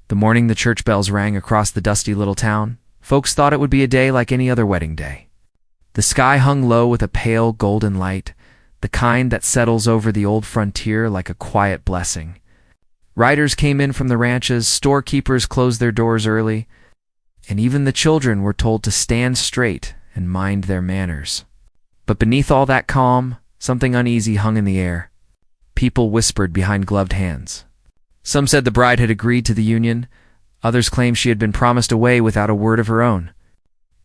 The morning the church bells rang across the dusty little town, folks thought it would be a day like any other wedding day. The sky hung low with a pale golden light, the kind that settles over the old frontier like a quiet blessing. Riders came in from the ranches, storekeepers closed their doors early, and even the children were told to stand straight and mind their manners. But beneath all that calm, something uneasy hung in the air. People whispered behind gloved hands. Some said the bride had agreed to the union, others claimed she had been promised away without a word of her own.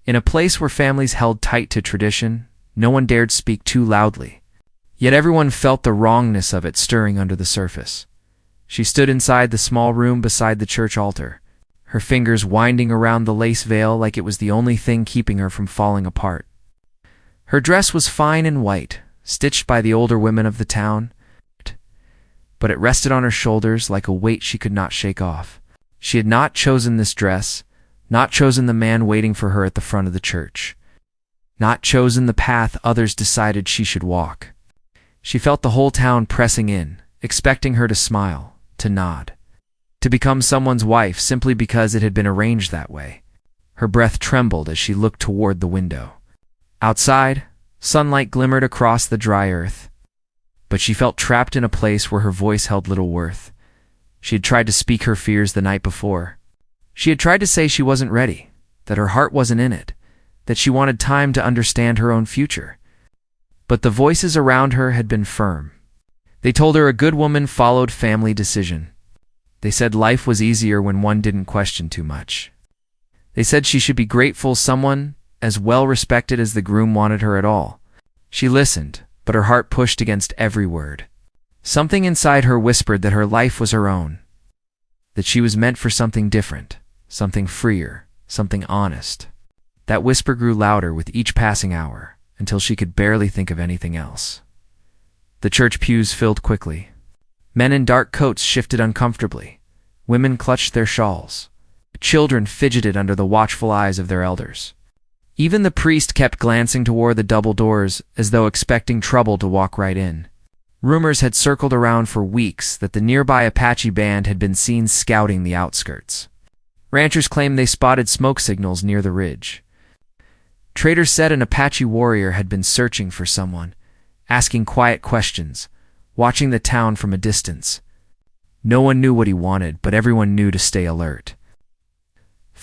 In a place where families held tight to tradition, no one dared speak too loudly. Yet everyone felt the wrongness of it stirring under the surface. She stood inside the small room beside the church altar, her fingers winding around the lace veil like it was the only thing keeping her from falling apart. Her dress was fine and white, stitched by the older women of the town, but it rested on her shoulders like a weight she could not shake off. She had not chosen this dress, not chosen the man waiting for her at the front of the church, not chosen the path others decided she should walk. She felt the whole town pressing in, expecting her to smile, to nod, to become someone's wife simply because it had been arranged that way. Her breath trembled as she looked toward the window. Outside, sunlight glimmered across the dry earth, but she felt trapped in a place where her voice held little worth. She had tried to speak her fears the night before. She had tried to say she wasn't ready, that her heart wasn't in it, that she wanted time to understand her own future. But the voices around her had been firm. They told her a good woman followed family decision. They said life was easier when one didn't question too much. They said she should be grateful someone as well respected as the groom wanted her at all. She listened, but her heart pushed against every word. Something inside her whispered that her life was her own, that she was meant for something different, something freer, something honest. That whisper grew louder with each passing hour, until she could barely think of anything else. The church pews filled quickly. Men in dark coats shifted uncomfortably. Women clutched their shawls. Children fidgeted under the watchful eyes of their elders. Even the priest kept glancing toward the double doors as though expecting trouble to walk right in. Rumors had circled around for weeks that the nearby Apache band had been seen scouting the outskirts. Ranchers claimed they spotted smoke signals near the ridge. Traders said an Apache warrior had been searching for someone, asking quiet questions, watching the town from a distance. No one knew what he wanted, but everyone knew to stay alert.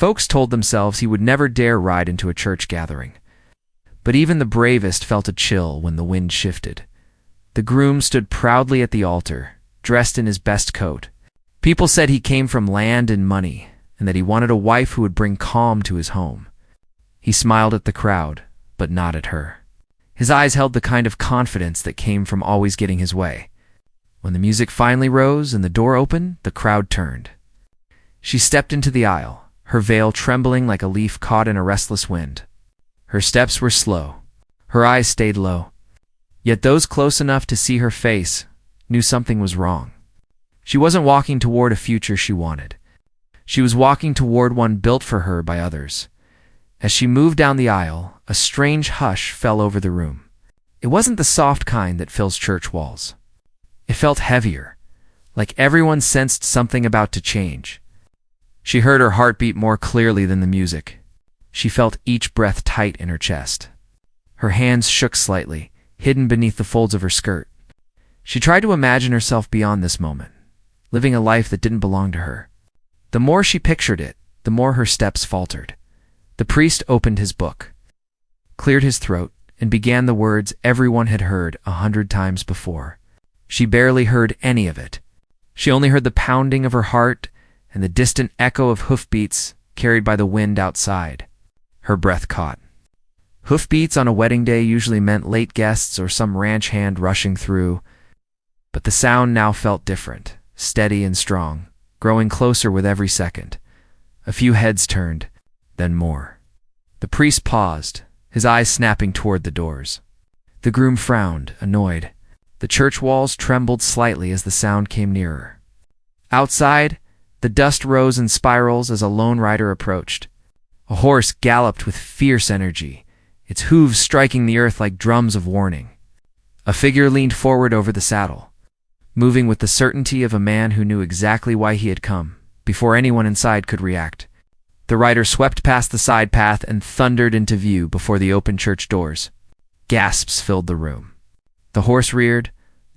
Folks told themselves he would never dare ride into a church gathering. But even the bravest felt a chill when the wind shifted. The groom stood proudly at the altar, dressed in his best coat. People said he came from land and money, and that he wanted a wife who would bring calm to his home. He smiled at the crowd, but not at her. His eyes held the kind of confidence that came from always getting his way. When the music finally rose and the door opened, the crowd turned. She stepped into the aisle, her veil trembling like a leaf caught in a restless wind. Her steps were slow. Her eyes stayed low. Yet those close enough to see her face knew something was wrong. She wasn't walking toward a future she wanted. She was walking toward one built for her by others. As she moved down the aisle, a strange hush fell over the room. It wasn't the soft kind that fills church walls. It felt heavier, like everyone sensed something about to change. She heard her heart beat more clearly than the music. She felt each breath tight in her chest. Her hands shook slightly, hidden beneath the folds of her skirt. She tried to imagine herself beyond this moment, living a life that didn't belong to her. The more she pictured it, the more her steps faltered. The priest opened his book, cleared his throat, and began the words everyone had heard 100 times before. She barely heard any of it. She only heard the pounding of her heart and the distant echo of hoofbeats carried by the wind outside. Her breath caught. Hoofbeats on a wedding day usually meant late guests or some ranch hand rushing through, but the sound now felt different, steady and strong, growing closer with every second. A few heads turned, then more. The priest paused, his eyes snapping toward the doors. The groom frowned, annoyed. The church walls trembled slightly as the sound came nearer. Outside, the dust rose in spirals as a lone rider approached. A horse galloped with fierce energy, its hooves striking the earth like drums of warning. A figure leaned forward over the saddle, moving with the certainty of a man who knew exactly why he had come, before anyone inside could react. The rider swept past the side path and thundered into view before the open church doors. Gasps filled the room. The horse reared,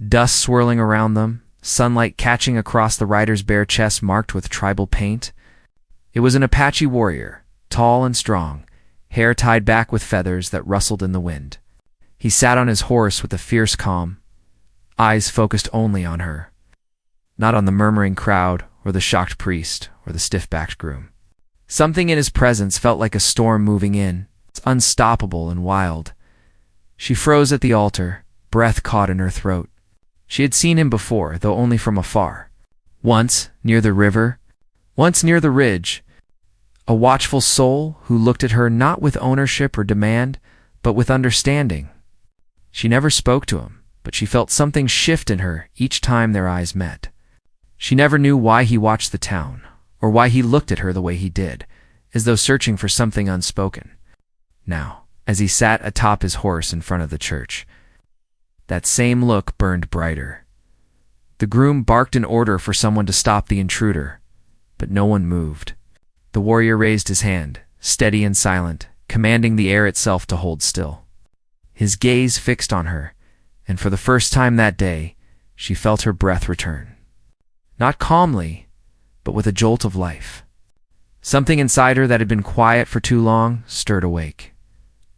dust swirling around them, sunlight catching across the rider's bare chest marked with tribal paint. It was an Apache warrior, tall and strong, hair tied back with feathers that rustled in the wind. He sat on his horse with a fierce calm, eyes focused only on her, not on the murmuring crowd or the shocked priest or the stiff-backed groom. Something in his presence felt like a storm moving in. It's unstoppable and wild. She froze at the altar, breath caught in her throat. She had seen him before, though only from afar. Once, near the river, once near the ridge, a watchful soul who looked at her not with ownership or demand, but with understanding. She never spoke to him, but she felt something shift in her each time their eyes met. She never knew why he watched the town, or why he looked at her the way he did, as though searching for something unspoken. Now, as he sat atop his horse in front of the church, that same look burned brighter. The groom barked an order for someone to stop the intruder, but no one moved. The warrior raised his hand, steady and silent, commanding the air itself to hold still. His gaze fixed on her, and for the first time that day, she felt her breath return. Not calmly, but with a jolt of life. Something inside her that had been quiet for too long stirred awake.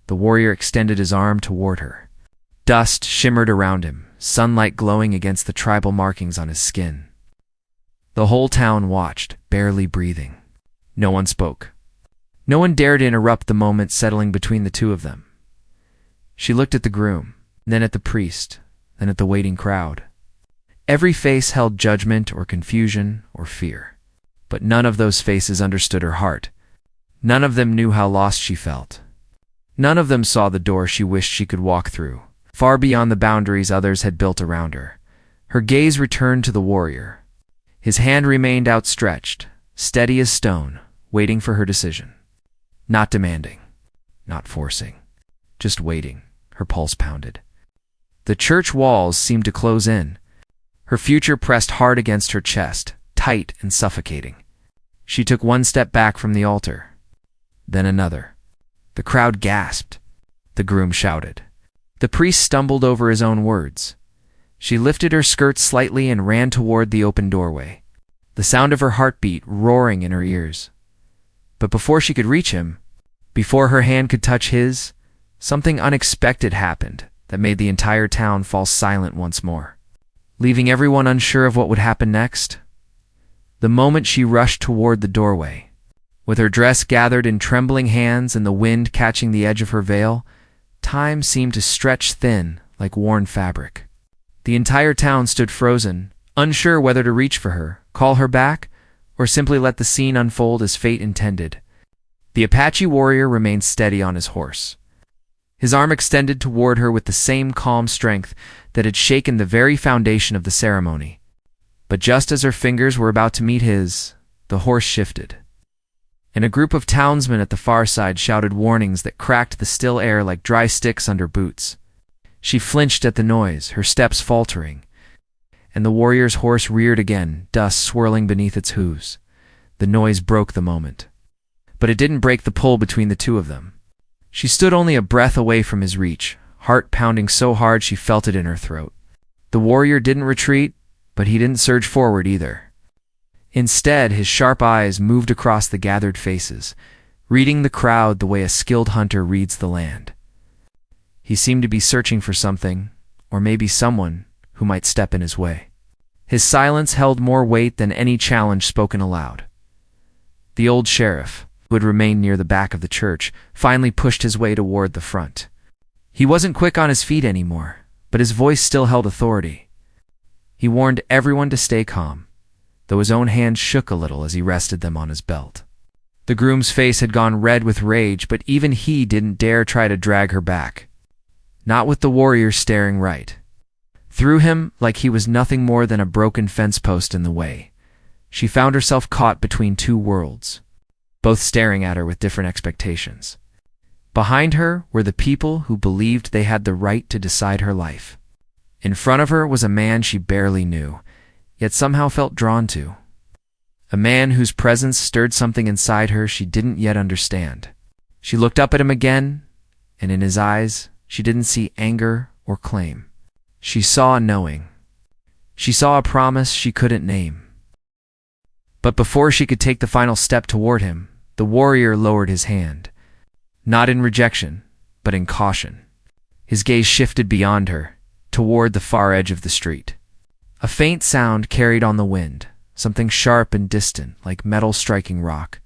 The warrior extended his arm toward her. Dust shimmered around him, sunlight glowing against the tribal markings on his skin. The whole town watched, barely breathing. No one spoke. No one dared interrupt the moment settling between the two of them. She looked at the groom, then at the priest, then at the waiting crowd. Every face held judgment or confusion or fear. But none of those faces understood her heart. None of them knew how lost she felt. None of them saw the door she wished she could walk through, far beyond the boundaries others had built around her. Her gaze returned to the warrior. His hand remained outstretched, steady as stone, waiting for her decision. Not demanding, not forcing, just waiting. Her pulse pounded. The church walls seemed to close in. Her future pressed hard against her chest, tight and suffocating. She took one step back from the altar, then another. The crowd gasped. The groom shouted. The priest stumbled over his own words. She lifted her skirt slightly and ran toward the open doorway, the sound of her heartbeat roaring in her ears. But before she could reach him, before her hand could touch his, something unexpected happened that made the entire town fall silent once more, leaving everyone unsure of what would happen next. The moment she rushed toward the doorway, with her dress gathered in trembling hands and the wind catching the edge of her veil, time seemed to stretch thin like worn fabric. The entire town stood frozen, unsure whether to reach for her, call her back, or simply let the scene unfold as fate intended. The Apache warrior remained steady on his horse, his arm extended toward her with the same calm strength that had shaken the very foundation of the ceremony. But just as her fingers were about to meet his, the horse shifted, and a group of townsmen at the far side shouted warnings that cracked the still air like dry sticks under boots. She flinched at the noise, her steps faltering, and the warrior's horse reared again, dust swirling beneath its hooves. The noise broke the moment, but it didn't break the pull between the two of them. She stood only a breath away from his reach, heart pounding so hard she felt it in her throat. The warrior didn't retreat, but he didn't surge forward either. Instead, his sharp eyes moved across the gathered faces, reading the crowd the way a skilled hunter reads the land. He seemed to be searching for something, or maybe someone, who might step in his way. His silence held more weight than any challenge spoken aloud. The old sheriff, who had remained near the back of the church, finally pushed his way toward the front. He wasn't quick on his feet anymore, but his voice still held authority. He warned everyone to stay calm, though his own hands shook a little as he rested them on his belt. The groom's face had gone red with rage, but even he didn't dare try to drag her back. Not with the warrior staring right through him like he was nothing more than a broken fence post in the way. She found herself caught between two worlds, both staring at her with different expectations. Behind her were the people who believed they had the right to decide her life. In front of her was a man she barely knew, yet somehow felt drawn to. a man whose presence stirred something inside her she didn't yet understand. She looked up at him again, and in his eyes she didn't see anger or claim. She saw a knowing. She saw a promise she couldn't name. But before she could take the final step toward him, the warrior lowered his hand. Not in rejection, but in caution. His gaze shifted beyond her, toward the far edge of the street. A faint sound carried on the wind, something sharp and distant, like metal striking rock.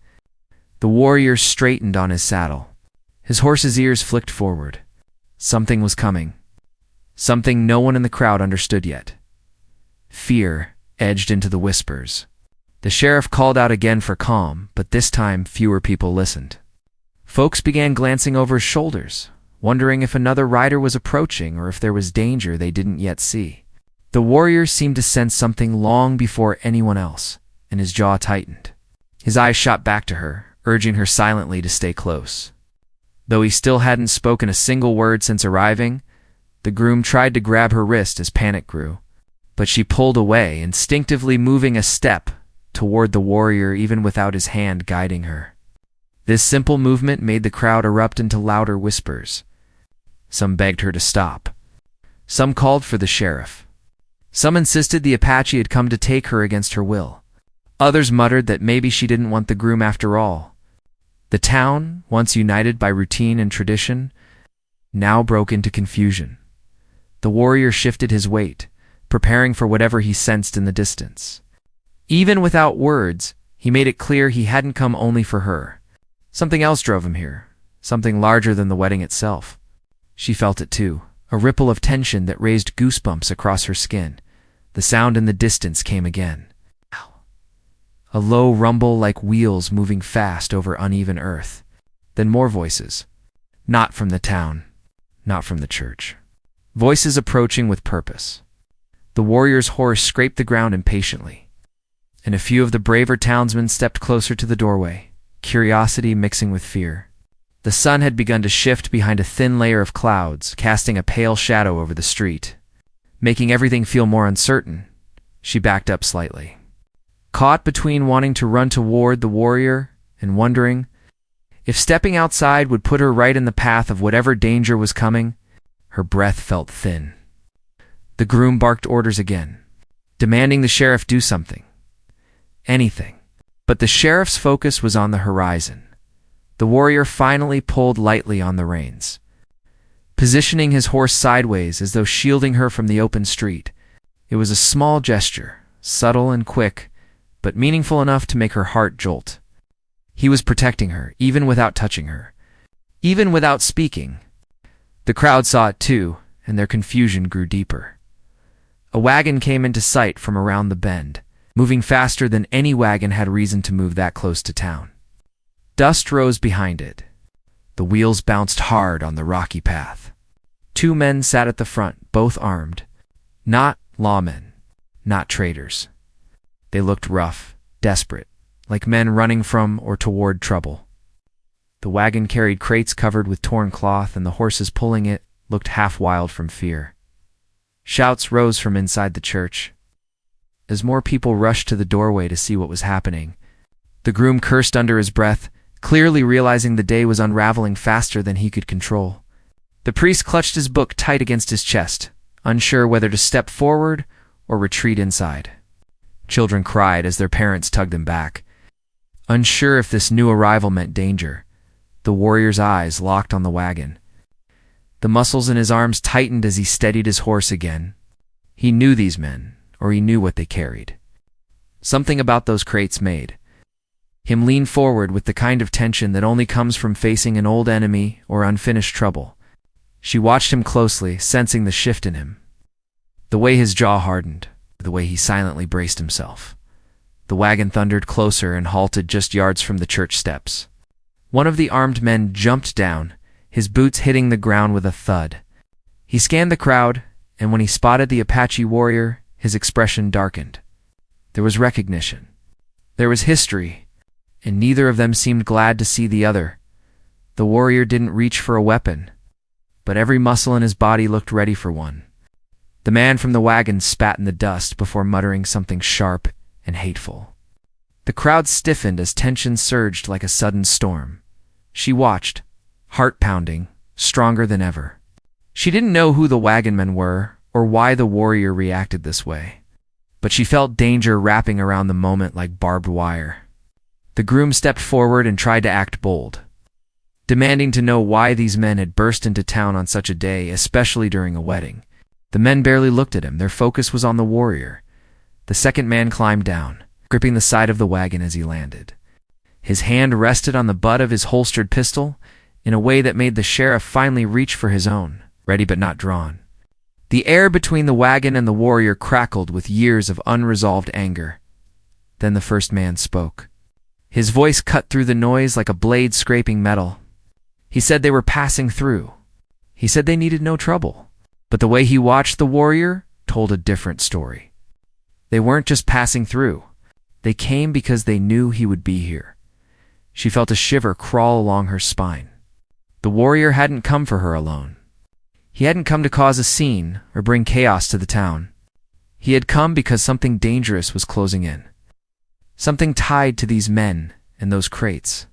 The warrior straightened on his saddle. His horse's ears flicked forward. Something was coming. Something no one in the crowd understood yet. Fear edged into the whispers. The sheriff called out again for calm, but this time fewer people listened. Folks began glancing over his shoulders, wondering if another rider was approaching or if there was danger they didn't yet see. The warrior seemed to sense something long before anyone else, and his jaw tightened. His eyes shot back to her, urging her silently to stay close. Though he still hadn't spoken a single word since arriving, the groom tried to grab her wrist as panic grew. But she pulled away, instinctively moving a step toward the warrior even without his hand guiding her. This simple movement made the crowd erupt into louder whispers. Some begged her to stop. Some called for the sheriff. Some insisted the Apache had come to take her against her will. Others muttered that maybe she didn't want the groom after all. The town, once united by routine and tradition, now broke into confusion. The warrior shifted his weight, preparing for whatever he sensed in the distance. Even without words, he made it clear he hadn't come only for her. Something else drove him here, something larger than the wedding itself. She felt it too, a ripple of tension that raised goosebumps across her skin. The sound in the distance came again. A low rumble like wheels moving fast over uneven earth. Then more voices. Not from the town, not from the church. Voices approaching with purpose. The warrior's horse scraped the ground impatiently, and a few of the braver townsmen stepped closer to the doorway, curiosity mixing with fear. The sun had begun to shift behind a thin layer of clouds, casting a pale shadow over the street. Making everything feel more uncertain, she backed up slightly. Caught between wanting to run toward the warrior and wondering if stepping outside would put her right in the path of whatever danger was coming, her breath felt thin. The groom barked orders again, demanding the sheriff do something. Anything. But the sheriff's focus was on the horizon. The warrior finally pulled lightly on the reins, positioning his horse sideways as though shielding her from the open street. It was a small gesture, subtle and quick, but meaningful enough to make her heart jolt. He was protecting her, even without touching her, even without speaking. The crowd saw it too, and their confusion grew deeper. A wagon came into sight from around the bend, moving faster than any wagon had reason to move that close to town. Dust rose behind it. The wheels bounced hard on the rocky path. 2 men sat at the front, both armed. Not lawmen, not traitors. They looked rough, desperate, like men running from or toward trouble. The wagon carried crates covered with torn cloth, and the horses pulling it looked half wild from fear. Shouts rose from inside the church. As more people rushed to the doorway to see what was happening, the groom cursed under his breath, clearly realizing the day was unraveling faster than he could control. The priest clutched his book tight against his chest, unsure whether to step forward or retreat inside. Children cried as their parents tugged them back. Unsure if this new arrival meant danger, the warrior's eyes locked on the wagon. The muscles in his arms tightened as he steadied his horse again. He knew these men, or he knew what they carried. Something about those crates made him lean forward with the kind of tension that only comes from facing an old enemy or unfinished trouble. She watched him closely, sensing the shift in him. The way his jaw hardened, the way he silently braced himself. The wagon thundered closer and halted just yards from the church steps. One of the armed men jumped down, his boots hitting the ground with a thud. He scanned the crowd, and when he spotted the Apache warrior, his expression darkened. There was recognition. There was history, and neither of them seemed glad to see the other. The warrior didn't reach for a weapon, but every muscle in his body looked ready for one. The man from the wagon spat in the dust before muttering something sharp and hateful. The crowd stiffened as tension surged like a sudden storm. She watched, heart pounding, stronger than ever. She didn't know who the wagon men were or why the warrior reacted this way, but she felt danger wrapping around the moment like barbed wire. The groom stepped forward and tried to act bold, demanding to know why these men had burst into town on such a day, especially during a wedding. The men barely looked at him. Their focus was on the warrior. The second man climbed down, gripping the side of the wagon as he landed. His hand rested on the butt of his holstered pistol in a way that made the sheriff finally reach for his own, ready but not drawn. The air between the wagon and the warrior crackled with years of unresolved anger. Then the first man spoke. His voice cut through the noise like a blade scraping metal. He said they were passing through. He said they needed no trouble. But the way he watched the warrior told a different story. They weren't just passing through. They came because they knew he would be here. She felt a shiver crawl along her spine. The warrior hadn't come for her alone. He hadn't come to cause a scene or bring chaos to the town. He had come because something dangerous was closing in. Something tied to these men and those crates.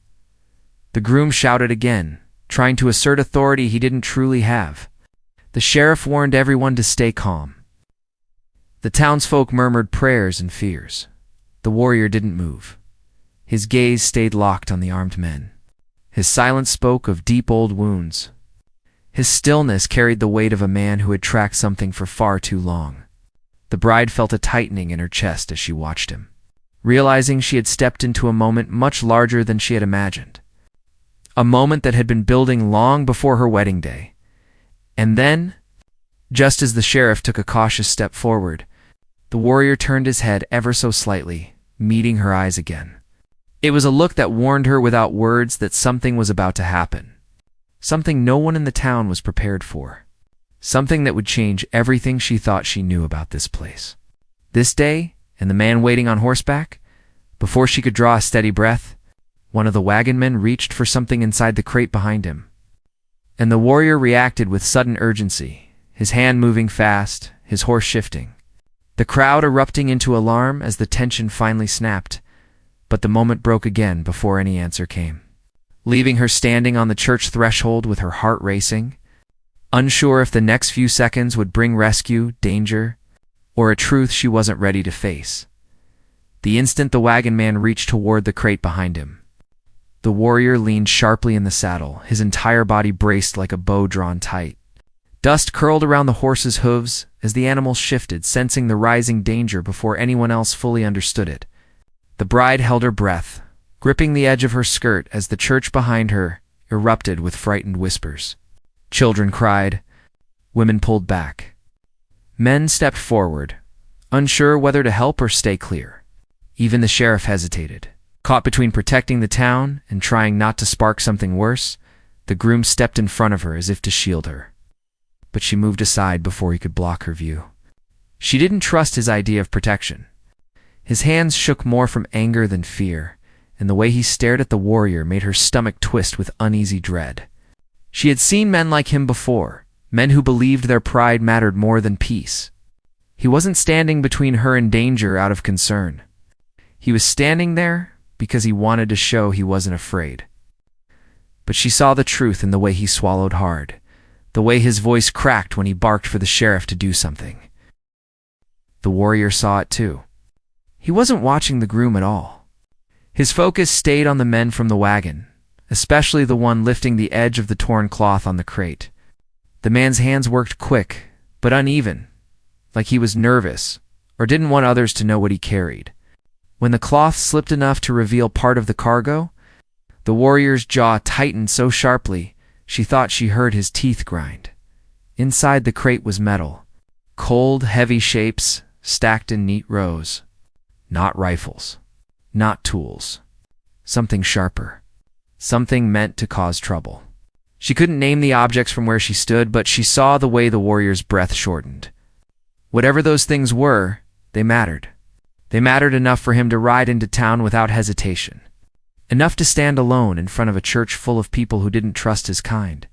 The groom shouted again, trying to assert authority he didn't truly have. The sheriff warned everyone to stay calm. The townsfolk murmured prayers and fears. The warrior didn't move. His gaze stayed locked on the armed men. His silence spoke of deep old wounds. His stillness carried the weight of a man who had tracked something for far too long. The bride felt a tightening in her chest as she watched him, realizing she had stepped into a moment much larger than she had imagined. A moment that had been building long before her wedding day. And then, just as the sheriff took a cautious step forward, the warrior turned his head ever so slightly, meeting her eyes again. It was a look that warned her without words that something was about to happen. Something no one in the town was prepared for. Something that would change everything she thought she knew about this place. This day, and the man waiting on horseback, before she could draw a steady breath, one of the wagon men reached for something inside the crate behind him. And the warrior reacted with sudden urgency, his hand moving fast, his horse shifting. The crowd erupting into alarm as the tension finally snapped, but the moment broke again before any answer came, leaving her standing on the church threshold with her heart racing, unsure if the next few seconds would bring rescue, danger, or a truth she wasn't ready to face. The instant the wagon man reached toward the crate behind him, the warrior leaned sharply in the saddle, his entire body braced like a bow drawn tight. Dust curled around the horse's hooves as the animal shifted, sensing the rising danger before anyone else fully understood it. The bride held her breath, gripping the edge of her skirt as the church behind her erupted with frightened whispers. Children cried. Women pulled back. Men stepped forward, unsure whether to help or stay clear. Even the sheriff hesitated. Caught between protecting the town and trying not to spark something worse, the groom stepped in front of her as if to shield her. But she moved aside before he could block her view. She didn't trust his idea of protection. His hands shook more from anger than fear, and the way he stared at the warrior made her stomach twist with uneasy dread. She had seen men like him before, men who believed their pride mattered more than peace. He wasn't standing between her and danger out of concern. He was standing there because he wanted to show he wasn't afraid. But she saw the truth in the way he swallowed hard, the way his voice cracked when he barked for the sheriff to do something. The warrior saw it too. He wasn't watching the groom at all. His focus stayed on the men from the wagon, especially the one lifting the edge of the torn cloth on the crate. The man's hands worked quick, but uneven, like he was nervous or didn't want others to know what he carried. When the cloth slipped enough to reveal part of the cargo, the warrior's jaw tightened so sharply she thought she heard his teeth grind. Inside the crate was metal, cold, heavy shapes stacked in neat rows. Not rifles, not tools. Something sharper. Something meant to cause trouble. She couldn't name the objects from where she stood, but she saw the way the warrior's breath shortened. Whatever those things were, they mattered. They mattered enough for him to ride into town without hesitation. Enough to stand alone in front of a church full of people who didn't trust his kind.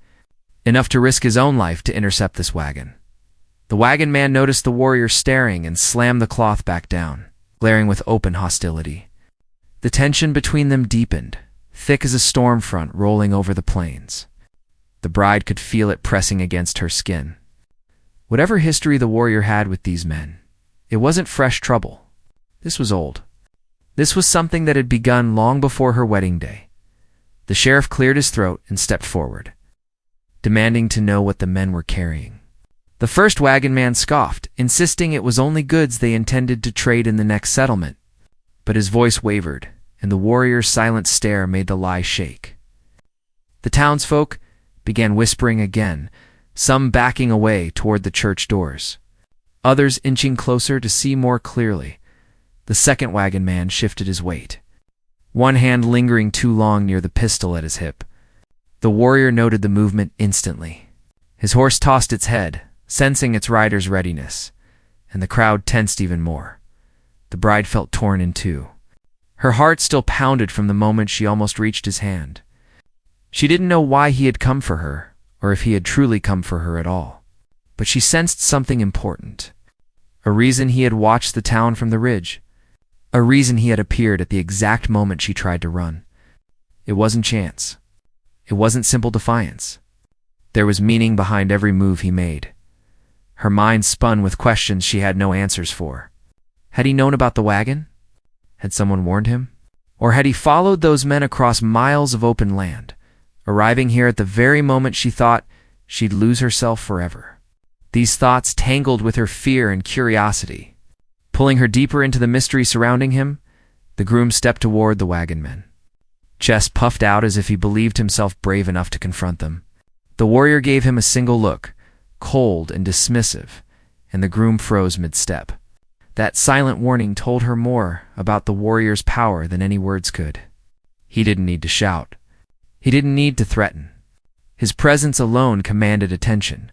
Enough to risk his own life to intercept this wagon. The wagon man noticed the warrior staring and slammed the cloth back down, glaring with open hostility. The tension between them deepened, thick as a storm front rolling over the plains. The bride could feel it pressing against her skin. Whatever history the warrior had with these men, it wasn't fresh trouble. This was old. This was something that had begun long before her wedding day. The sheriff cleared his throat and stepped forward, demanding to know what the men were carrying. The first wagon man scoffed, insisting it was only goods they intended to trade in the next settlement. But his voice wavered, and the warrior's silent stare made the lie shake. The townsfolk began whispering again, some backing away toward the church doors, others inching closer to see more clearly. The second wagon man shifted his weight, one hand lingering too long near the pistol at his hip. The warrior noted the movement instantly. His horse tossed its head, sensing its rider's readiness, and the crowd tensed even more. The bride felt torn in two. Her heart still pounded from the moment she almost reached his hand. She didn't know why he had come for her, or if he had truly come for her at all. But she sensed something important. A reason he had watched the town from the ridge. A reason he had appeared at the exact moment she tried to run. It wasn't chance. It wasn't simple defiance. There was meaning behind every move he made. Her mind spun with questions she had no answers for. Had he known about the wagon? Had someone warned him? Or had he followed those men across miles of open land, arriving here at the very moment she thought she'd lose herself forever? These thoughts tangled with her fear and curiosity. Pulling her deeper into the mystery surrounding him, the groom stepped toward the wagon men. Chest puffed out as if he believed himself brave enough to confront them. The warrior gave him a single look, cold and dismissive, and the groom froze mid-step. That silent warning told her more about the warrior's power than any words could. He didn't need to shout. He didn't need to threaten. His presence alone commanded attention.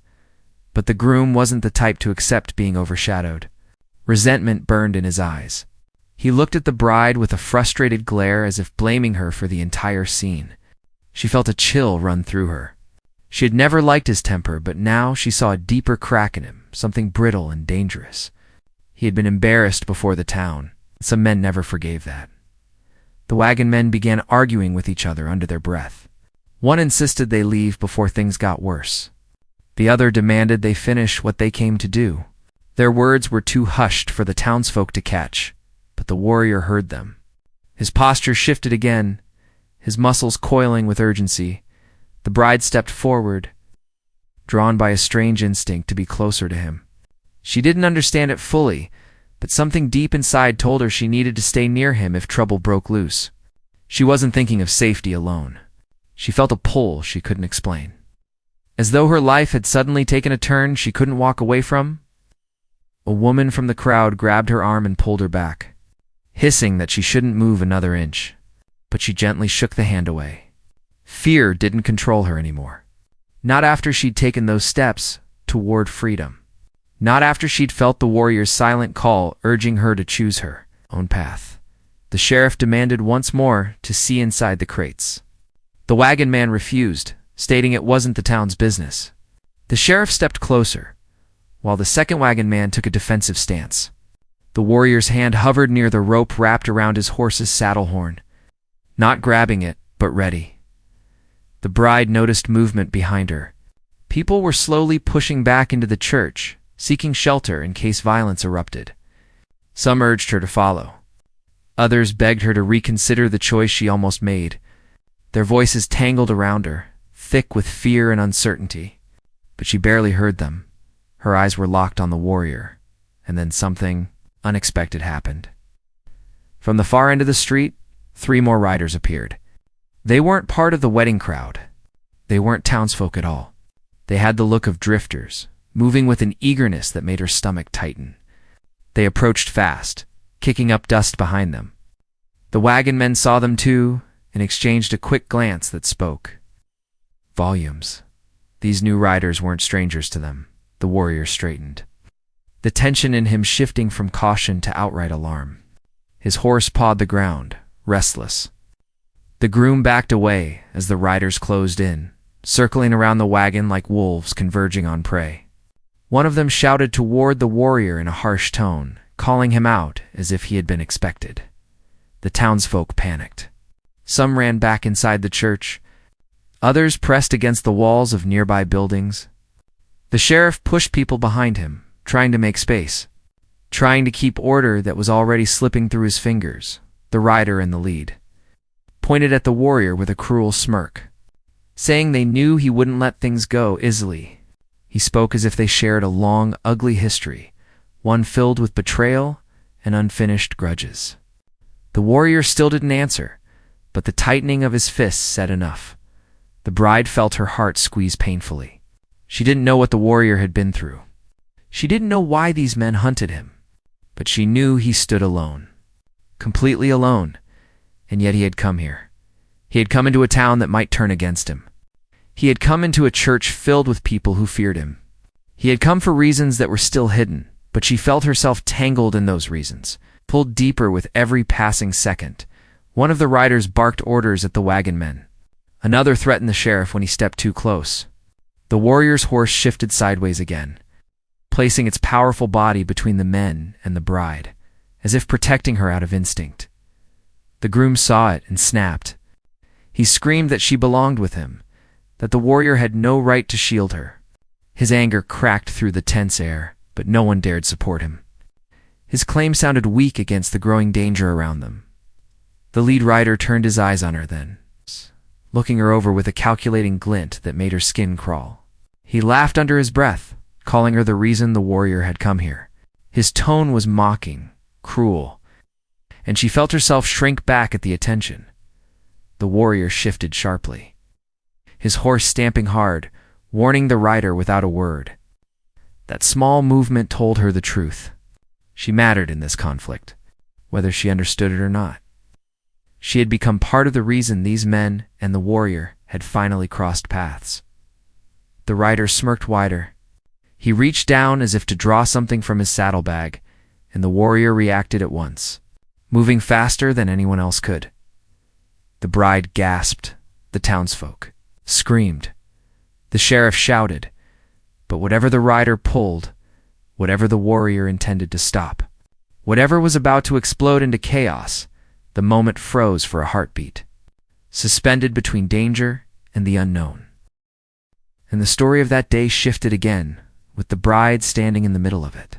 But the groom wasn't the type to accept being overshadowed. Resentment burned in his eyes. He looked at the bride with a frustrated glare as if blaming her for the entire scene. She felt a chill run through her. She had never liked his temper, but now she saw a deeper crack in him, something brittle and dangerous. He had been embarrassed before the town. Some men never forgave that. The wagon men began arguing with each other under their breath. One insisted they leave before things got worse. The other demanded they finish what they came to do. Their words were too hushed for the townsfolk to catch, but the warrior heard them. His posture shifted again, his muscles coiling with urgency. The bride stepped forward, drawn by a strange instinct to be closer to him. She didn't understand it fully, but something deep inside told her she needed to stay near him if trouble broke loose. She wasn't thinking of safety alone. She felt a pull she couldn't explain. As though her life had suddenly taken a turn she couldn't walk away from. A woman from the crowd grabbed her arm and pulled her back, hissing that she shouldn't move another inch, but she gently shook the hand away. Fear didn't control her anymore. Not after she'd taken those steps toward freedom. Not after she'd felt the warrior's silent call urging her to choose her own path. The sheriff demanded once more to see inside the crates. The wagon man refused, stating it wasn't the town's business. The sheriff stepped closer, while the second wagon man took a defensive stance. The warrior's hand hovered near the rope wrapped around his horse's saddle horn, not grabbing it, but ready. The bride noticed movement behind her. People were slowly pushing back into the church, seeking shelter in case violence erupted. Some urged her to follow. Others begged her to reconsider the choice she almost made. Their voices tangled around her, thick with fear and uncertainty. But she barely heard them. Her eyes were locked on the warrior, and then something unexpected happened. From the far end of the street, 3 more riders appeared. They weren't part of the wedding crowd. They weren't townsfolk at all. They had the look of drifters, moving with an eagerness that made her stomach tighten. They approached fast, kicking up dust behind them. The wagon men saw them too, and exchanged a quick glance that spoke volumes. These new riders weren't strangers to them. The warrior straightened, the tension in him shifting from caution to outright alarm. His horse pawed the ground, restless. The groom backed away as the riders closed in, circling around the wagon like wolves converging on prey. One of them shouted toward the warrior in a harsh tone, calling him out as if he had been expected. The townsfolk panicked. Some ran back inside the church. Others pressed against the walls of nearby buildings. The sheriff pushed people behind him, trying to make space, trying to keep order that was already slipping through his fingers. The rider in the lead pointed at the warrior with a cruel smirk, saying they knew he wouldn't let things go easily. He spoke as if they shared a long, ugly history, one filled with betrayal and unfinished grudges. The warrior still didn't answer, but the tightening of his fists said enough. The bride felt her heart squeeze painfully. She didn't know what the warrior had been through. She didn't know why these men hunted him, but she knew he stood alone, completely alone, and yet he had come here. He had come into a town that might turn against him. He had come into a church filled with people who feared him. He had come for reasons that were still hidden, but she felt herself tangled in those reasons, pulled deeper with every passing second. One of the riders barked orders at the wagon men. Another threatened the sheriff when he stepped too close. The warrior's horse shifted sideways again, placing its powerful body between the men and the bride, as if protecting her out of instinct. The groom saw it and snapped. He screamed that she belonged with him, that the warrior had no right to shield her. His anger cracked through the tense air, but no one dared support him. His claim sounded weak against the growing danger around them. The lead rider turned his eyes on her then, looking her over with a calculating glint that made her skin crawl. He laughed under his breath, calling her the reason the warrior had come here. His tone was mocking, cruel, and she felt herself shrink back at the attention. The warrior shifted sharply, his horse stamping hard, warning the rider without a word. That small movement told her the truth. She mattered in this conflict, whether she understood it or not. She had become part of the reason these men and the warrior had finally crossed paths. The rider smirked wider. He reached down as if to draw something from his saddlebag, and the warrior reacted at once, moving faster than anyone else could. The bride gasped. The townsfolk screamed. The sheriff shouted. But whatever the rider pulled, whatever the warrior intended to stop, whatever was about to explode into chaos, the moment froze for a heartbeat, suspended between danger and the unknown. And the story of that day shifted again, with the bride standing in the middle of it,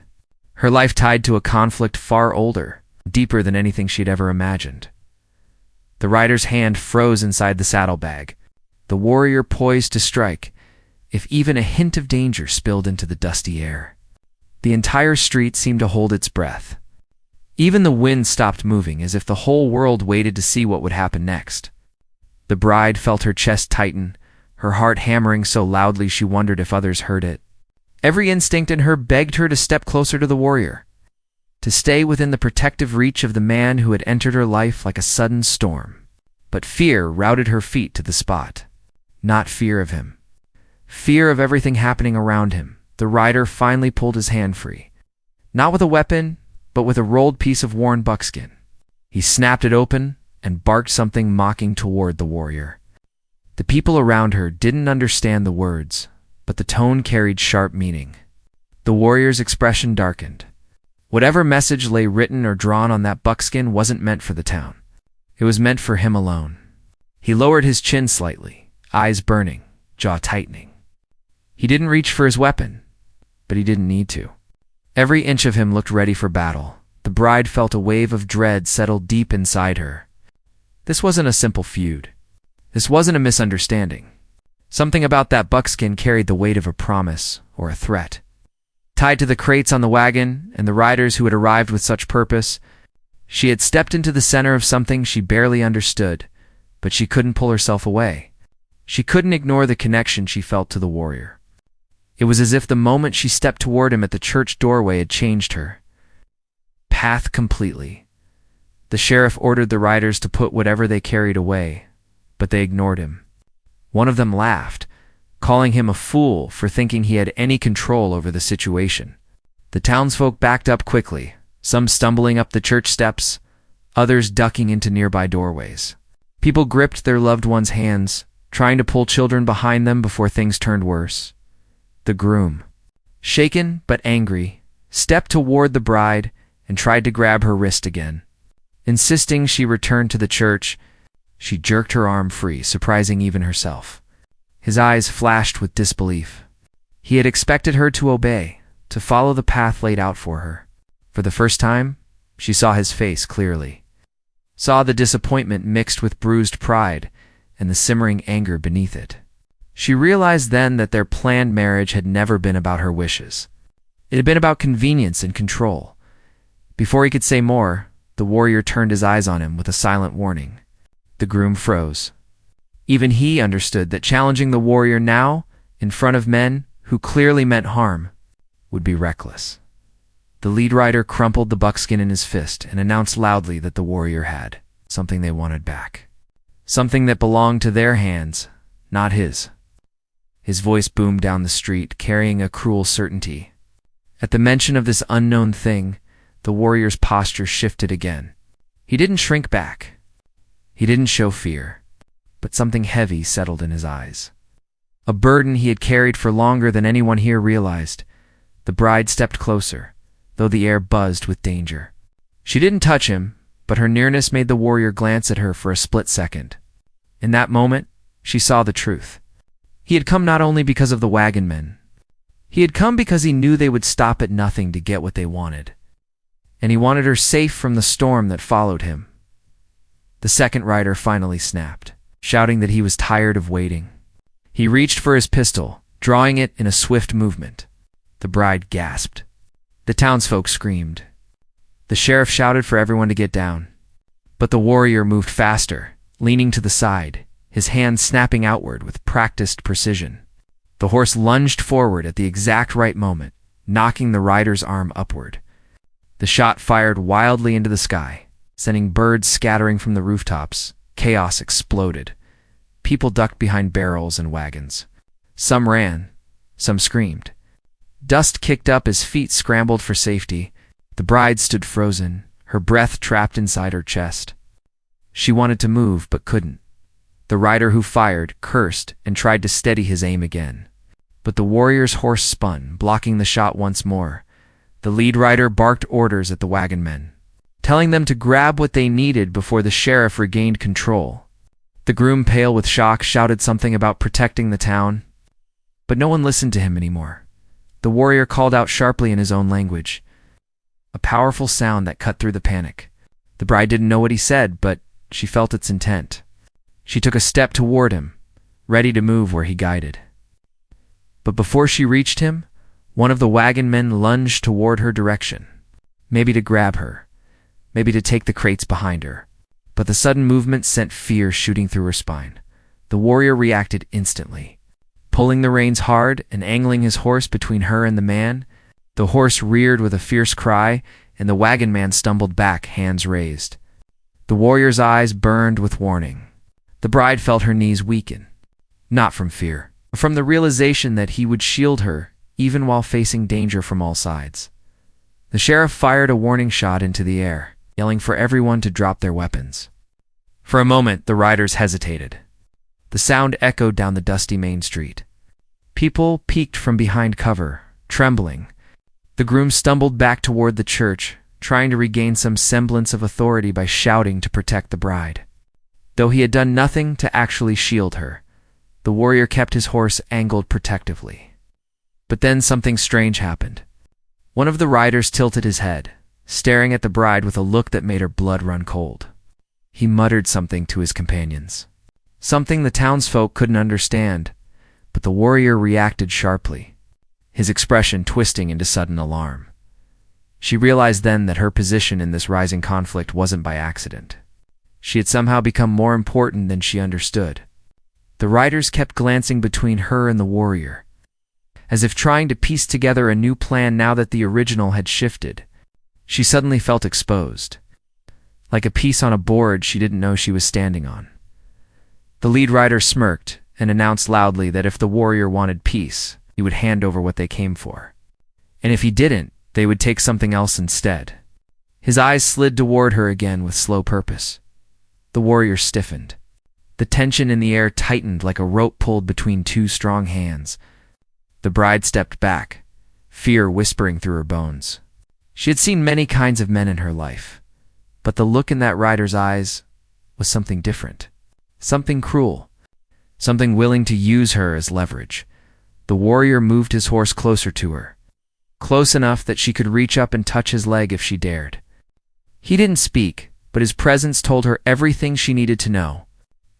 her life tied to a conflict far older, deeper than anything she'd ever imagined. The rider's hand froze inside the saddlebag, the warrior poised to strike, if even a hint of danger spilled into the dusty air. The entire street seemed to hold its breath. Even the wind stopped moving, as if the whole world waited to see what would happen next. The bride felt her chest tighten, her heart hammering so loudly she wondered if others heard it. Every instinct in her begged her to step closer to the warrior, to stay within the protective reach of the man who had entered her life like a sudden storm. But fear routed her feet to the spot. Not fear of him. Fear of everything happening around him. The rider finally pulled his hand free. Not with a weapon, but with a rolled piece of worn buckskin. He snapped it open and barked something mocking toward the warrior. The people around her didn't understand the words, but the tone carried sharp meaning. The warrior's expression darkened. Whatever message lay written or drawn on that buckskin wasn't meant for the town. It was meant for him alone. He lowered his chin slightly, eyes burning, jaw tightening. He didn't reach for his weapon, but he didn't need to. Every inch of him looked ready for battle. The bride felt a wave of dread settle deep inside her. This wasn't a simple feud. This wasn't a misunderstanding. Something about that buckskin carried the weight of a promise or a threat. Tied to the crates on the wagon and the riders who had arrived with such purpose, she had stepped into the center of something she barely understood, but she couldn't pull herself away. She couldn't ignore the connection she felt to the warrior. It was as if the moment she stepped toward him at the church doorway had changed her path completely. The sheriff ordered the riders to put whatever they carried away, but they ignored him. One of them laughed, calling him a fool for thinking he had any control over the situation. The townsfolk backed up quickly, some stumbling up the church steps, others ducking into nearby doorways. People gripped their loved ones' hands, trying to pull children behind them before things turned worse. The groom, shaken but angry, stepped toward the bride and tried to grab her wrist again. Insisting she return to the church, she jerked her arm free, surprising even herself. His eyes flashed with disbelief. He had expected her to obey, to follow the path laid out for her. For the first time, she saw his face clearly. Saw the disappointment mixed with bruised pride and the simmering anger beneath it. She realized then that their planned marriage had never been about her wishes. It had been about convenience and control. Before he could say more, the warrior turned his eyes on him with a silent warning. The groom froze. Even he understood that challenging the warrior now, in front of men who clearly meant harm, would be reckless. The lead rider crumpled the buckskin in his fist and announced loudly that the warrior had something they wanted back. Something that belonged to their hands, not his. His voice boomed down the street, carrying a cruel certainty. At the mention of this unknown thing, the warrior's posture shifted again. He didn't shrink back. He didn't show fear, but something heavy settled in his eyes. A burden he had carried for longer than anyone here realized. The bride stepped closer, though the air buzzed with danger. She didn't touch him, but her nearness made the warrior glance at her for a split second. In that moment, she saw the truth. He had come not only because of the wagon men. He had come because he knew they would stop at nothing to get what they wanted. And he wanted her safe from the storm that followed him. The second rider finally snapped, shouting that he was tired of waiting. He reached for his pistol, drawing it in a swift movement. The bride gasped. The townsfolk screamed. The sheriff shouted for everyone to get down. But the warrior moved faster, leaning to the side, his hands snapping outward with practiced precision. The horse lunged forward at the exact right moment, knocking the rider's arm upward. The shot fired wildly into the sky, sending birds scattering from the rooftops. Chaos exploded. People ducked behind barrels and wagons. Some ran, some screamed. Dust kicked up as feet scrambled for safety. The bride stood frozen, her breath trapped inside her chest. She wanted to move, but couldn't. The rider who fired cursed and tried to steady his aim again. But the warrior's horse spun, blocking the shot once more. The lead rider barked orders at the wagon men, telling them to grab what they needed before the sheriff regained control. The groom, pale with shock, shouted something about protecting the town. But no one listened to him anymore. The warrior called out sharply in his own language, a powerful sound that cut through the panic. The bride didn't know what he said, but she felt its intent. She took a step toward him, ready to move where he guided. But before she reached him, one of the wagon men lunged toward her direction, maybe to grab her, maybe to take the crates behind her. But the sudden movement sent fear shooting through her spine. The warrior reacted instantly. Pulling the reins hard and angling his horse between her and the man, the horse reared with a fierce cry, and the wagon man stumbled back, hands raised. The warrior's eyes burned with warning. The bride felt her knees weaken, not from fear, but from the realization that he would shield her even while facing danger from all sides. The sheriff fired a warning shot into the air, yelling for everyone to drop their weapons. For a moment, the riders hesitated. The sound echoed down the dusty main street. People peeked from behind cover, trembling. The groom stumbled back toward the church, trying to regain some semblance of authority by shouting to protect the bride. Though he had done nothing to actually shield her, the warrior kept his horse angled protectively. But then something strange happened. One of the riders tilted his head, staring at the bride with a look that made her blood run cold. He muttered something to his companions, something the townsfolk couldn't understand, but the warrior reacted sharply, his expression twisting into sudden alarm. She realized then that her position in this rising conflict wasn't by accident. She had somehow become more important than she understood. The riders kept glancing between her and the warrior, as if trying to piece together a new plan now that the original had shifted. She suddenly felt exposed, like a piece on a board she didn't know she was standing on. The lead rider smirked and announced loudly that if the warrior wanted peace, he would hand over what they came for. And if he didn't, they would take something else instead. His eyes slid toward her again with slow purpose. The warrior stiffened. The tension in the air tightened like a rope pulled between two strong hands. The bride stepped back, fear whispering through her bones. She had seen many kinds of men in her life, But the look in that rider's eyes was something different. Something cruel. Something willing to use her as leverage. The warrior moved his horse closer to her. Close enough that she could reach up and touch his leg if she dared. He didn't speak, but his presence told her everything she needed to know.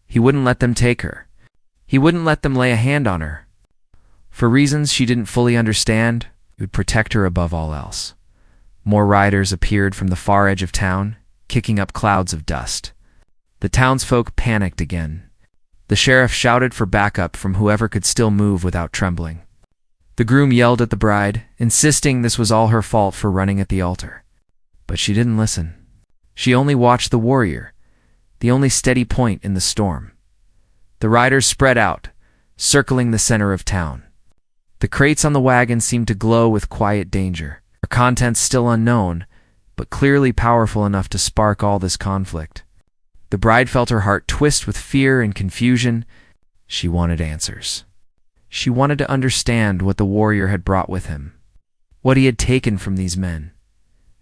He wouldn't let them take her. He wouldn't let them lay a hand on her. For reasons she didn't fully understand, he would protect her above all else. More riders appeared from the far edge of town, kicking up clouds of dust. The townsfolk panicked again. The sheriff shouted for backup from whoever could still move without trembling. The groom yelled at the bride, insisting this was all her fault for running at the altar. But she didn't listen. She only watched the warrior, the only steady point in the storm. The riders spread out, circling the center of town. The crates on the wagon seemed to glow with quiet danger, their contents still unknown, but clearly powerful enough to spark all this conflict. The bride felt her heart twist with fear and confusion. She wanted answers. She wanted to understand what the warrior had brought with him, what he had taken from these men,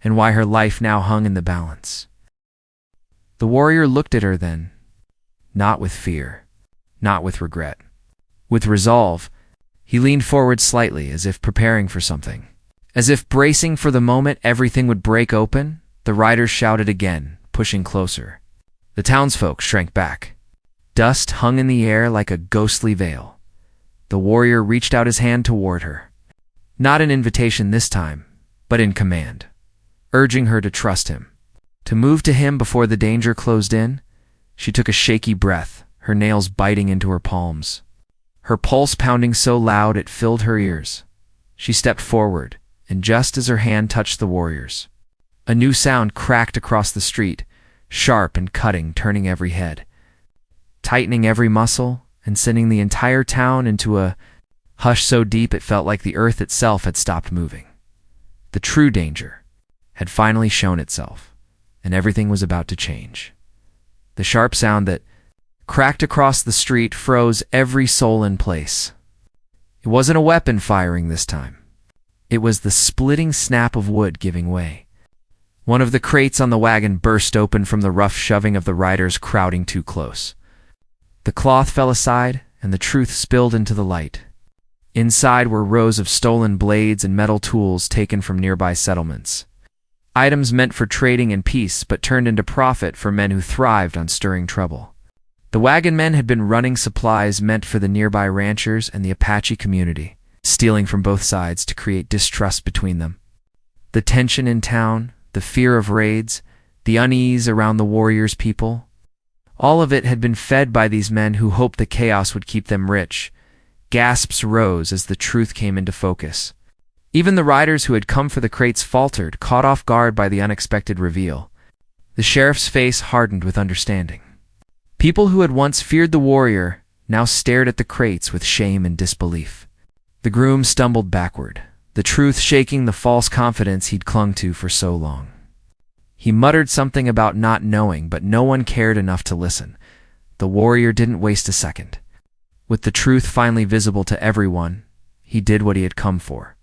and why her life now hung in the balance. The warrior looked at her then, not with fear, not with regret. With resolve, he leaned forward slightly as if preparing for something. As if bracing for the moment everything would break open, the riders shouted again, pushing closer. The townsfolk shrank back. Dust hung in the air like a ghostly veil. The warrior reached out his hand toward her. Not an invitation this time, but in command, urging her to trust him, to move to him before the danger closed in. She took a shaky breath, her nails biting into her palms, her pulse pounding so loud it filled her ears. She stepped forward, and just as her hand touched the warrior's, a new sound cracked across the street, sharp and cutting, turning every head, tightening every muscle, and sending the entire town into a hush so deep it felt like the earth itself had stopped moving. The true danger had finally shown itself, and everything was about to change. The sharp sound that cracked across the street froze every soul in place. It wasn't a weapon firing this time. It was the splitting snap of wood giving way. One of the crates on the wagon burst open from the rough shoving of the riders crowding too close. The cloth fell aside, and the truth spilled into the light. Inside were rows of stolen blades and metal tools taken from nearby settlements. Items meant for trading and peace, but turned into profit for men who thrived on stirring trouble. The wagon men had been running supplies meant for the nearby ranchers and the Apache community, stealing from both sides to create distrust between them. The tension in town, the fear of raids, the unease around the warriors' people, all of it had been fed by these men who hoped the chaos would keep them rich. Gasps rose as the truth came into focus. Even the riders who had come for the crates faltered, caught off guard by the unexpected reveal. The sheriff's face hardened with understanding. People who had once feared the warrior now stared at the crates with shame and disbelief. The groom stumbled backward, the truth shaking the false confidence he'd clung to for so long. He muttered something about not knowing, but no one cared enough to listen. The warrior didn't waste a second. With the truth finally visible to everyone, he did what he had come for.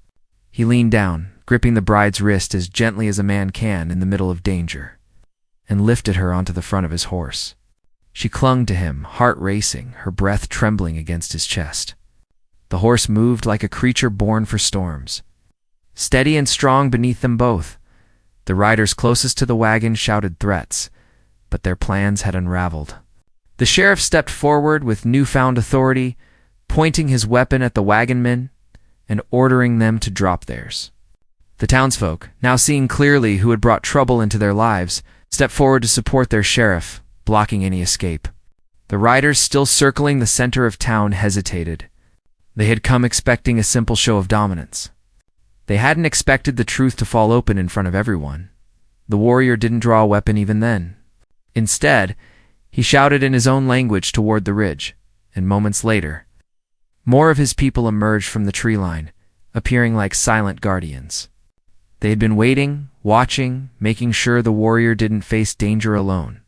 He leaned down, gripping the bride's wrist as gently as a man can in the middle of danger, and lifted her onto the front of his horse. She clung to him, heart racing, her breath trembling against his chest. The horse moved like a creature born for storms, steady and strong beneath them both. The riders closest to the wagon shouted threats, but their plans had unraveled. The sheriff stepped forward with newfound authority, pointing his weapon at the wagonmen and ordering them to drop theirs. The townsfolk, now seeing clearly who had brought trouble into their lives, stepped forward to support their sheriff, blocking any escape. The riders still circling the center of town hesitated. They had come expecting a simple show of dominance. They hadn't expected the truth to fall open in front of everyone. The warrior didn't draw a weapon even then. Instead, he shouted in his own language toward the ridge, and moments later, more of his people emerged from the tree line, appearing like silent guardians. They had been waiting, watching, making sure the warrior didn't face danger alone.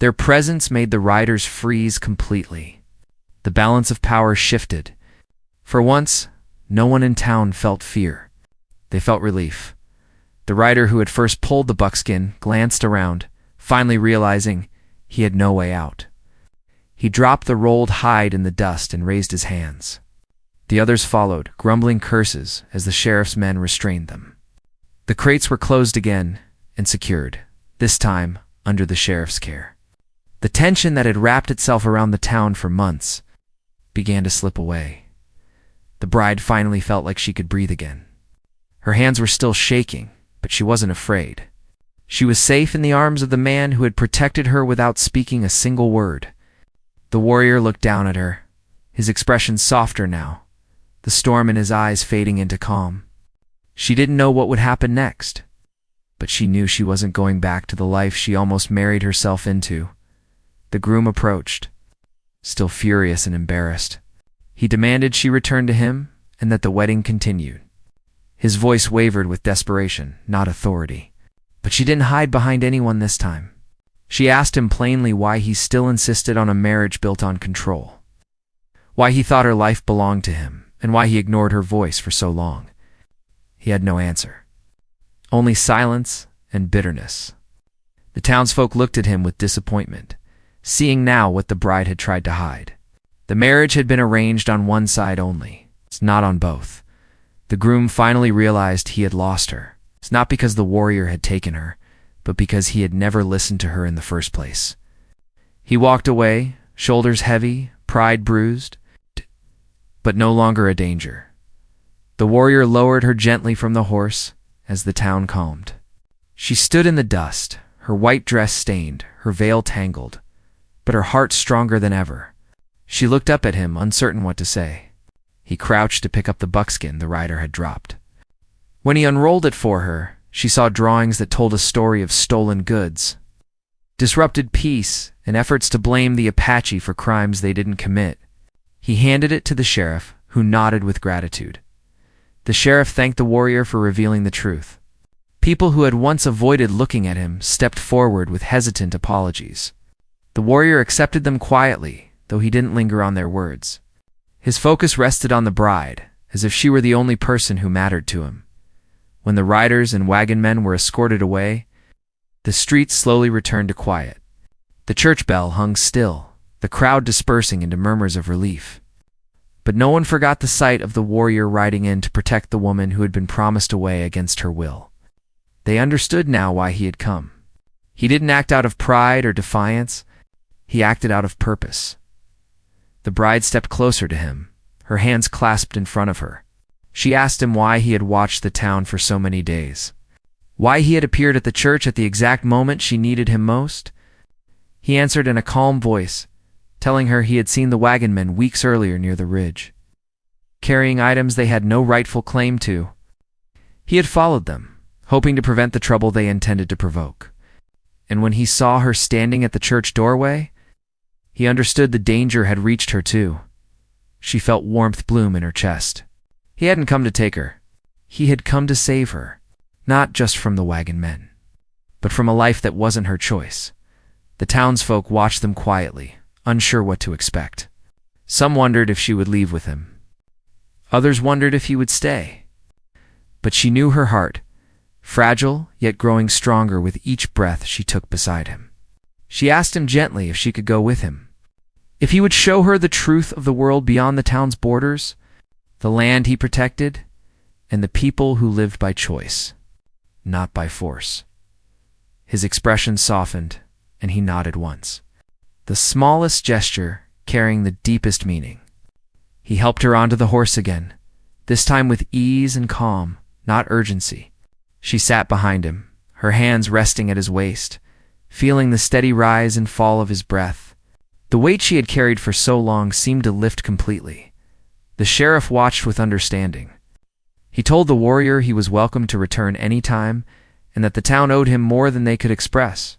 Their presence made the riders freeze completely. The balance of power shifted. For once, no one in town felt fear. They felt relief. The rider who had first pulled the buckskin glanced around, finally realizing he had no way out. He dropped the rolled hide in the dust and raised his hands. The others followed, grumbling curses as the sheriff's men restrained them. The crates were closed again and secured, this time under the sheriff's care. The tension that had wrapped itself around the town for months began to slip away. The bride finally felt like she could breathe again. Her hands were still shaking, but she wasn't afraid. She was safe in the arms of the man who had protected her without speaking a single word. The warrior looked down at her, his expression softer now, the storm in his eyes fading into calm. She didn't know what would happen next, but she knew she wasn't going back to the life she almost married herself into. The groom approached, still furious and embarrassed. He demanded she return to him and that the wedding continued. His voice wavered with desperation, not authority. But she didn't hide behind anyone this time. She asked him plainly why he still insisted on a marriage built on control. Why he thought her life belonged to him, and why he ignored her voice for so long. He had no answer. Only silence and bitterness. The townsfolk looked at him with disappointment, seeing now what the bride had tried to hide. The marriage had been arranged on one side only, not on both. The groom finally realized he had lost her. It's not because the warrior had taken her, but because he had never listened to her in the first place. He walked away, shoulders heavy, pride bruised, but no longer a danger. The warrior lowered her gently from the horse as the town calmed. She stood in the dust, her white dress stained, her veil tangled, but her heart stronger than ever. She looked up at him, uncertain what to say. He crouched to pick up the buckskin the rider had dropped. When he unrolled it for her, she saw drawings that told a story of stolen goods, disrupted peace, and efforts to blame the Apache for crimes they didn't commit. He handed it to the sheriff, who nodded with gratitude. The sheriff thanked the warrior for revealing the truth. People who had once avoided looking at him stepped forward with hesitant apologies. The warrior accepted them quietly, though he didn't linger on their words. His focus rested on the bride, as if she were the only person who mattered to him. When the riders and wagon men were escorted away, the streets slowly returned to quiet. The church bell hung still, the crowd dispersing into murmurs of relief. But no one forgot the sight of the warrior riding in to protect the woman who had been promised away against her will. They understood now why he had come. He didn't act out of pride or defiance. He acted out of purpose. The bride stepped closer to him, her hands clasped in front of her. She asked him why he had watched the town for so many days. Why he had appeared at the church at the exact moment she needed him most. He answered in a calm voice, telling her he had seen the wagon men weeks earlier near the ridge, carrying items they had no rightful claim to. He had followed them, hoping to prevent the trouble they intended to provoke. And when he saw her standing at the church doorway, he understood the danger had reached her too. She felt warmth bloom in her chest. He hadn't come to take her. He had come to save her, not just from the wagon men, but from a life that wasn't her choice. The townsfolk watched them quietly, unsure what to expect. Some wondered if she would leave with him. Others wondered if he would stay. But she knew her heart, fragile yet growing stronger with each breath she took beside him. She asked him gently if she could go with him, if he would show her the truth of the world beyond the town's borders, the land he protected, and the people who lived by choice, not by force. His expression softened, and he nodded once, the smallest gesture carrying the deepest meaning. He helped her onto the horse again, this time with ease and calm, not urgency. She sat behind him, her hands resting at his waist, feeling the steady rise and fall of his breath. The weight she had carried for so long seemed to lift completely. The sheriff watched with understanding. He told the warrior he was welcome to return any time, and that the town owed him more than they could express.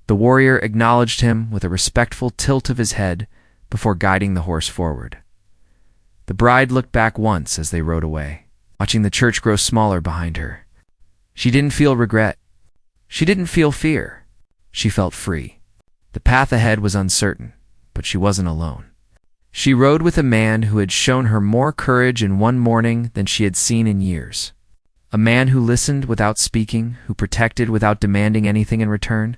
The warrior acknowledged him with a respectful tilt of his head before guiding the horse forward. The bride looked back once as they rode away, watching the church grow smaller behind her. She didn't feel regret. She didn't feel fear. She felt free. The path ahead was uncertain, but she wasn't alone. She rode with a man who had shown her more courage in one morning than she had seen in years. A man who listened without speaking, who protected without demanding anything in return.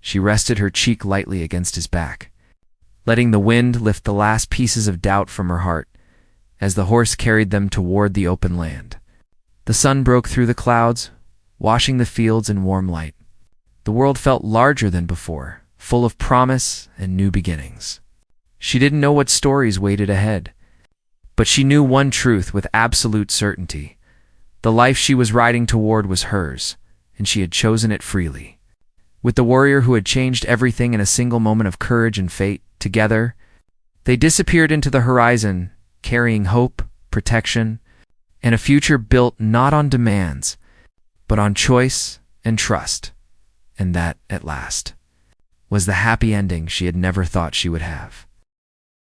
She rested her cheek lightly against his back, letting the wind lift the last pieces of doubt from her heart as the horse carried them toward the open land. The sun broke through the clouds, washing the fields in warm light. The world felt larger than before, full of promise and new beginnings. She didn't know what stories waited ahead, but she knew one truth with absolute certainty. The life she was riding toward was hers, and she had chosen it freely. With the warrior who had changed everything in a single moment of courage and fate, together, they disappeared into the horizon, carrying hope, protection, and a future built not on demands, but on choice and trust. And that, at last, was the happy ending she had never thought she would have.